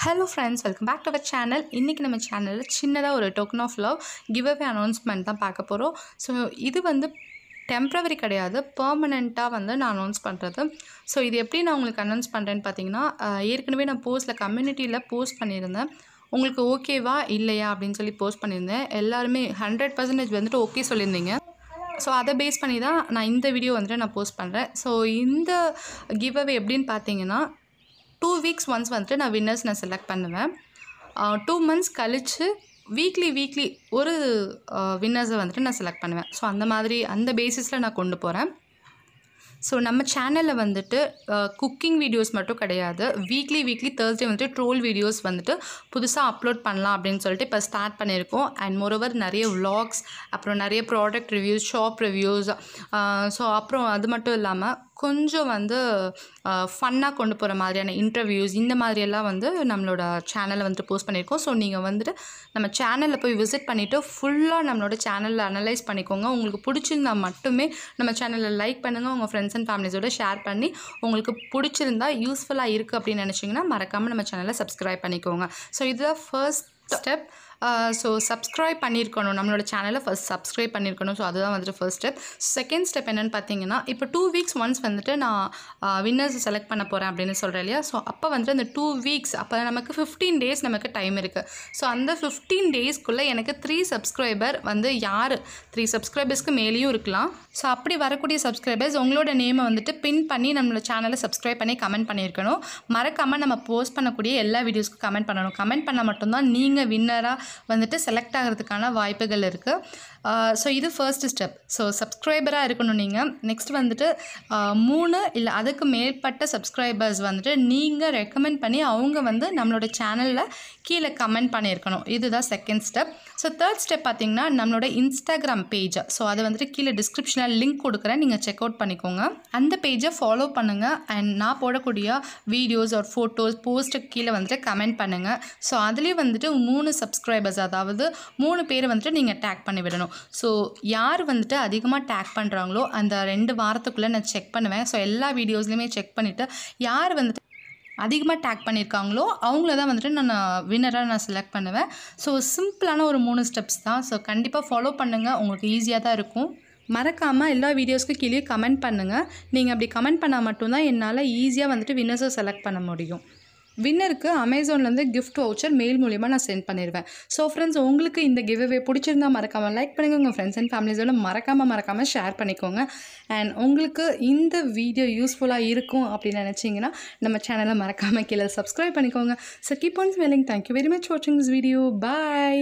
Hello friends, welcome back to our channel. இன்னைக்கு நம்ம சேனல்ல சின்னதா ஒரு token of love giveaway announcement தான் பார்க்க போறோம். ஸோ இது வந்து டெம்பரவரி கிடையாது, பெர்மனெண்ட்டாக வந்து நான் அனௌன்ஸ் பண்ணுறது. ஸோ இது எப்படி நான் உங்களுக்கு அனௌன்ஸ் பண்ணுறேன்னு பார்த்தீங்கன்னா, ஏற்கனவே நான் போஸ்ட்டில் கம்யூனிட்டியில் போஸ்ட் பண்ணியிருந்தேன். உங்களுக்கு ஓகேவா இல்லையா அப்படின்னு சொல்லி போஸ்ட் பண்ணியிருந்தேன். எல்லாருமே 100% வந்துட்டு ஓகே சொல்லியிருந்தீங்க. ஸோ அதை பேஸ் பண்ணி தான் நான் இந்த வீடியோ வந்துட்டு நான் போஸ்ட் பண்ணுறேன். ஸோ இந்த கிவ்அவே எப்படின்னு பார்த்தீங்கன்னா, 2 வீக்ஸ் ஒன்ஸ் வந்துட்டு நான் வின்னர்ஸ் நான் செலக்ட் பண்ணுவேன். 2 months கழித்து வீக்லி ஒரு வின்னர்ஸை வந்துட்டு நான் செலக்ட் பண்ணுவேன். ஸோ அந்த மாதிரி அந்த பேசிஸில் நான் கொண்டு போகிறேன். ஸோ நம்ம சேனலில் வந்துட்டு குக்கிங் வீடியோஸ் மட்டும் கிடையாது, வீக்லி தேர்ஸ்டே வந்துட்டு ட்ரோல் வீடியோஸ் வந்துட்டு புதுசாக அப்லோட் பண்ணலாம் அப்படின்னு சொல்லிட்டு இப்போ ஸ்டார்ட் பண்ணியிருக்கோம். அண்ட் மோரோவர் நிறைய vlogs, அப்புறம் நிறைய product reviews, shop reviews, so அப்புறம் அது மட்டும் இல்லாமல் கொஞ்சம் வந்து ஃபன்னாக கொண்டு போகிற மாதிரியான இன்டர்வியூஸ், இந்த மாதிரியெல்லாம் வந்து நம்மளோட சேனலில் வந்துட்டு போஸ்ட் பண்ணியிருக்கோம். ஸோ நீங்கள் வந்துட்டு நம்ம சேனலில் போய் விசிட் பண்ணிவிட்டு ஃபுல்லாக நம்மளோட சேனலில் அனலைஸ் பண்ணிக்கோங்க. உங்களுக்கு பிடிச்சிருந்தா மட்டுமே நம்ம சேனலில் லைக் பண்ணுங்கள், உங்கள் ஃப்ரெண்ட்ஸ் அண்ட் ஃபேமிலிஸோட ஷேர் பண்ணி உங்களுக்கு பிடிச்சிருந்தா யூஸ்ஃபுல்லாக இருக்குது அப்படின்னு நினச்சிங்கன்னா மறக்காமல் நம்ம சேனலை சப்ஸ்கிரைப் பண்ணிக்கோங்க. ஸோ இதுதான் ஃபர்ஸ்ட் ஸ்டெப். ஸோ சப்ஸ்கிரைப் பண்ணியிருக்கணும், நம்மளோட சேனலை ஃபர்ஸ்ட் சப்ஸ்கிரைப் பண்ணியிருக்கணும். ஸோ அதுதான் வந்துட்டு ஃபர்ஸ்ட் ஸ்டெப். செகண்ட் ஸ்டெப் என்னென்னு பார்த்தீங்கன்னா, இப்போ 2 வீக்ஸ் ஒன்ஸ் வந்துட்டு நான் வின்னர்ஸ் செலக்ட் பண்ண போகிறேன் அப்படின்னு சொல்கிறேன் இல்லையா. ஸோ அப்போ வந்துட்டு அந்த 2 வீக்ஸ் அப்போ நமக்கு 15 days நமக்கு டைம் இருக்குது. ஸோ அந்த 15 daysக்குள்ளே எனக்கு 3 சப்ஸ்கிரைபர் வந்து யார் 3 சப்ஸ்கிரைபர்ஸ்க்கு மேலேயும் இருக்கலாம். ஸோ அப்படி வரக்கூடிய சப்ஸ்கிரைபர்ஸ் உங்களோட நேமை வந்துட்டு பின் பண்ணி நம்மளோட சேனலை சப்ஸ்கிரைப் பண்ணி கமெண்ட் பண்ணியிருக்கணும். மறக்காமல் நம்ம போஸ்ட் பண்ணக்கூடிய எல்லா வீடியோஸ்க்கும் கமெண்ட் பண்ணணும். கமெண்ட் பண்ணால் மட்டும்தான் நீங்கள் வின்னராக வந்துட்டு செலக்ட் ஆகிறதுக்கான வாய்ப்புகள் இருக்குது. ஸோ இது ஃபர்ஸ்ட் ஸ்டெப். ஸோ சப்ஸ்கிரைபராக இருக்கணும் நீங்கள். நெக்ஸ்ட் வந்துட்டு 3 இல்லை அதுக்கு மேற்பட்ட சப்ஸ்கிரைபர்ஸ் வந்துட்டு நீங்கள் ரெக்கமெண்ட் பண்ணி அவங்க வந்து நம்மளோட சேனலில் கீழே கமெண்ட் பண்ணியிருக்கணும். இதுதான் second step. So third step பார்த்திங்கன்னா, நம்மளோட இன்ஸ்டாகிராம் பேஜ், ஸோ அதை வந்துட்டு கீழே டிஸ்கிரிப்ஷனில் லிங்க் கொடுக்குறேன், நீங்கள் செக் அவுட் பண்ணிக்கோங்க. அந்த பேஜை ஃபாலோ பண்ணுங்கள். அண்ட் நான் போடக்கூடிய வீடியோஸ் ஒரு ஃபோட்டோஸ் போஸ்ட்டுக்கு கீழே வந்துட்டு கமெண்ட் பண்ணுங்கள். ஸோ அதுலேயும் வந்துட்டு 3 சப்ஸ்கிரைபர்ஸ், அதாவது 3 பேர் வந்துட்டு நீங்கள் டேக் பண்ணி விடணும். ஸோ யார் வந்துட்டு அதிகமாக டேக் பண்ணுறாங்களோ அந்த 2 வாரத்துக்குள்ளே நான் செக் பண்ணுவேன். ஸோ எல்லா வீடியோஸ்லையுமே செக் பண்ணிவிட்டு யார் வந்துட்டு அதிகமாக டேக் பண்ணியிருக்காங்களோ அவங்கள தான் வந்துட்டு நான் வின்னராக நான் செலக்ட் பண்ணுவேன். ஸோ சிம்பிளான ஒரு 3 ஸ்டெப்ஸ் தான். ஸோ கண்டிப்பாக ஃபாலோ பண்ணுங்கள், உங்களுக்கு ஈஸியாக தான் இருக்கும். மறக்காமல் எல்லா வீடியோஸ்க்கு கீழே கமெண்ட் பண்ணுங்கள். நீங்கள் அப்படி கமெண்ட் பண்ணால் மட்டும்தான் என்னால் ஈஸியாக வந்துட்டு வின்னர்ஸை செலக்ட் பண்ண முடியும். வின்னருக்கு அமேசான்லேருந்து கிஃப்ட் வவுச்சர் மெயில் மூலிமா நான் சென்ட் பண்ணிடுவேன். ஸோ ஃப்ரெண்ட்ஸ், உங்களுக்கு இந்த கிவ்அவே பிடிச்சிருந்தா மறக்காமல் லைக் பண்ணுங்கள், உங்கள் ஃப்ரெண்ட்ஸ் அண்ட் ஃபேமிலிஸோட மறக்காமல் ஷேர் பண்ணிக்கோங்க. அண்ட் உங்களுக்கு இந்த வீடியோ யூஸ்ஃபுல்லாக இருக்கும் அப்படின்னு நினச்சிங்கன்னா நம்ம சேனலை மறக்காமல் கீழே சப்ஸ்கிரைப் பண்ணிக்கோங்க. So keep on smelling. Thank you very much வாட்சிங் திஸ் வீடியோ. பாய்.